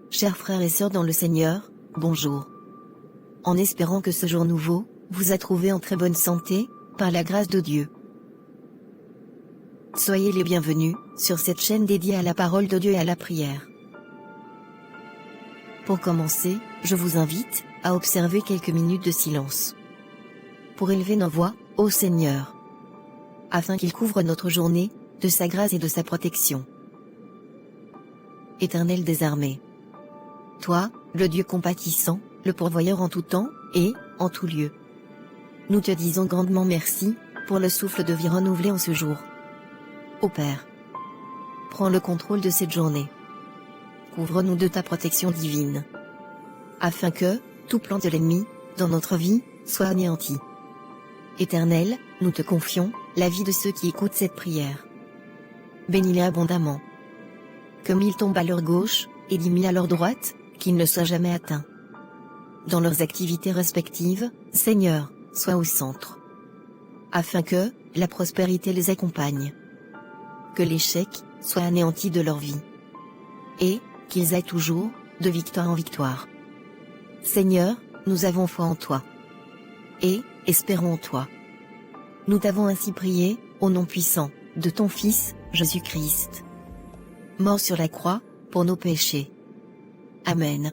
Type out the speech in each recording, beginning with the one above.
chers frères et sœurs dans le Seigneur, bonjour. En espérant que ce jour nouveau vous a trouvé en très bonne santé, par la grâce de Dieu. Soyez les bienvenus sur cette chaîne dédiée à la parole de Dieu et à la prière. Pour commencer, je vous invite à observer quelques minutes de silence. Pour élever nos voix au Seigneur, afin qu'il couvre notre journée de sa grâce et de sa protection. Éternel des armées, toi, le Dieu compatissant, le pourvoyeur en tout temps et en tout lieu, nous te disons grandement merci pour le souffle de vie renouvelé en ce jour. Ô Père, prends le contrôle de cette journée. Couvre-nous de ta protection divine, afin que tout plan de l'ennemi dans notre vie soit anéanti. Éternel, nous te confions la vie de ceux qui écoutent cette prière. Bénis-les abondamment. Que 1000 tombent à leur gauche, et 10 000 à leur droite, qu'ils ne soient jamais atteints. Dans leurs activités respectives, Seigneur, sois au centre. Afin que la prospérité les accompagne. Que l'échec soit anéanti de leur vie. Et qu'ils aillent toujours, de victoire en victoire. Seigneur, nous avons foi en toi. Et espérons en toi. Nous t'avons ainsi prié, au nom puissant de ton Fils, Jésus-Christ, mort sur la croix, pour nos péchés. Amen.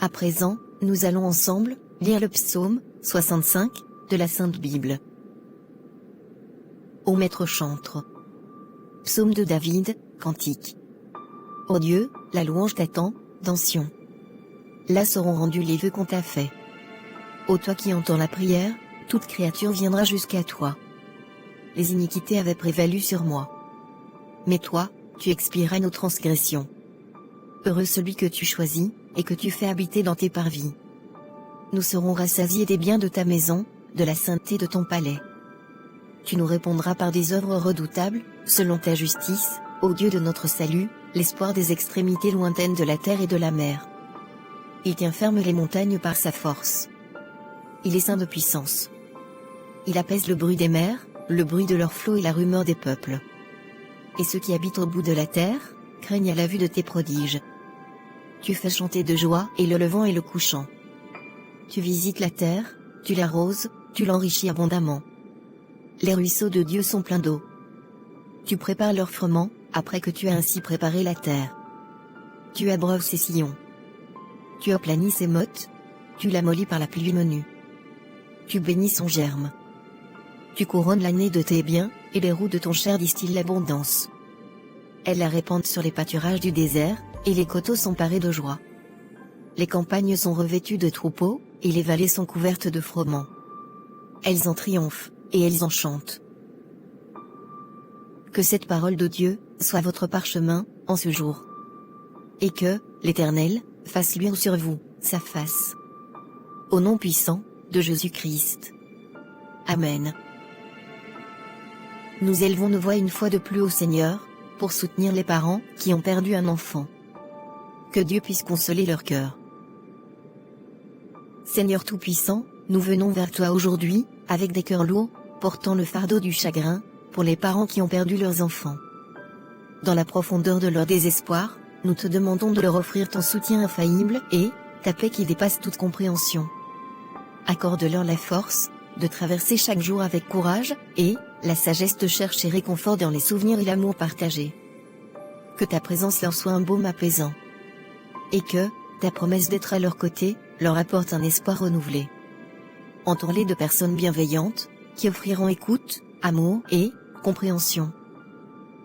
À présent, nous allons ensemble lire le psaume 65 de la Sainte Bible. Ô Maître chantre. Psaume de David, cantique. Ô Dieu, la louange t'attend, dans Sion. Là seront rendus les vœux qu'on t'a faits. Ô toi qui entends la prière, toute créature viendra jusqu'à toi. Les iniquités avaient prévalu sur moi. Mais toi, tu expieras nos transgressions. Heureux celui que tu choisis, et que tu fais habiter dans tes parvis. Nous serons rassasiés des biens de ta maison, de la sainteté de ton palais. Tu nous répondras par des œuvres redoutables, selon ta justice, ô Dieu de notre salut, l'espoir des extrémités lointaines de la terre et de la mer. Il tient ferme les montagnes par sa force. Il est saint de puissance. Il apaise le bruit des mers, le bruit de leurs flots et la rumeur des peuples. Et ceux qui habitent au bout de la terre, craignent à la vue de tes prodiges. Tu fais chanter de joie et le levant et le couchant. Tu visites la terre, tu l'arroses, tu l'enrichis abondamment. Les ruisseaux de Dieu sont pleins d'eau. Tu prépares leur froment, après que tu as ainsi préparé la terre. Tu abreuves ses sillons. Tu aplanis ses mottes, tu l'amollis par la pluie menue. Tu bénis son germe. Tu couronnes l'année de tes biens, et les roues de ton char distillent l'abondance. Elles la répandent sur les pâturages du désert, et les coteaux sont parés de joie. Les campagnes sont revêtues de troupeaux, et les vallées sont couvertes de froment. Elles en triomphent, et elles en chantent. Que cette parole de Dieu soit votre parchemin, en ce jour. Et que l'Éternel fasse luire sur vous sa face. Au nom puissant de Jésus-Christ. Amen. Nous élevons nos voix une fois de plus au Seigneur, pour soutenir les parents qui ont perdu un enfant. Que Dieu puisse consoler leur cœur. Seigneur Tout-Puissant, nous venons vers toi aujourd'hui, avec des cœurs lourds, portant le fardeau du chagrin, pour les parents qui ont perdu leurs enfants. Dans la profondeur de leur désespoir, nous te demandons de leur offrir ton soutien infaillible et ta paix qui dépasse toute compréhension. Accorde-leur la force de traverser chaque jour avec courage, et la sagesse de chercher réconfort dans les souvenirs et l'amour partagé. Que ta présence leur soit un baume apaisant. Et que ta promesse d'être à leur côté leur apporte un espoir renouvelé. Entoure-les de personnes bienveillantes, qui offriront écoute, amour et compréhension.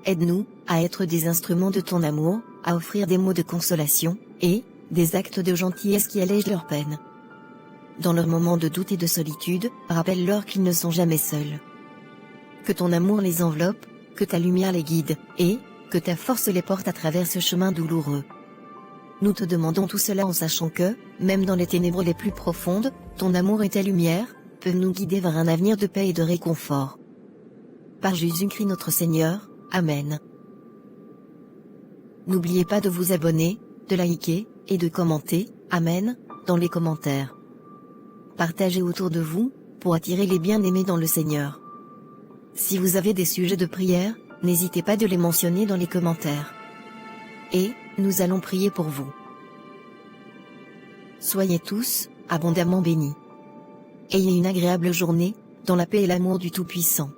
Aide-nous à être des instruments de ton amour, à offrir des mots de consolation, et des actes de gentillesse qui allègent leurs peines. Dans leurs moments de doute et de solitude, rappelle-leur qu'ils ne sont jamais seuls. Que ton amour les enveloppe, que ta lumière les guide, et que ta force les porte à travers ce chemin douloureux. Nous te demandons tout cela en sachant que, même dans les ténèbres les plus profondes, ton amour et ta lumière peuvent nous guider vers un avenir de paix et de réconfort. Par Jésus-Christ notre Seigneur, Amen. N'oubliez pas de vous abonner, de liker, et de commenter, Amen, dans les commentaires. Partagez autour de vous, pour attirer les bien-aimés dans le Seigneur. Si vous avez des sujets de prière, n'hésitez pas de les mentionner dans les commentaires. Et, Nous allons prier pour vous. Soyez tous abondamment bénis. Ayez une agréable journée, dans la paix et l'amour du Tout-Puissant.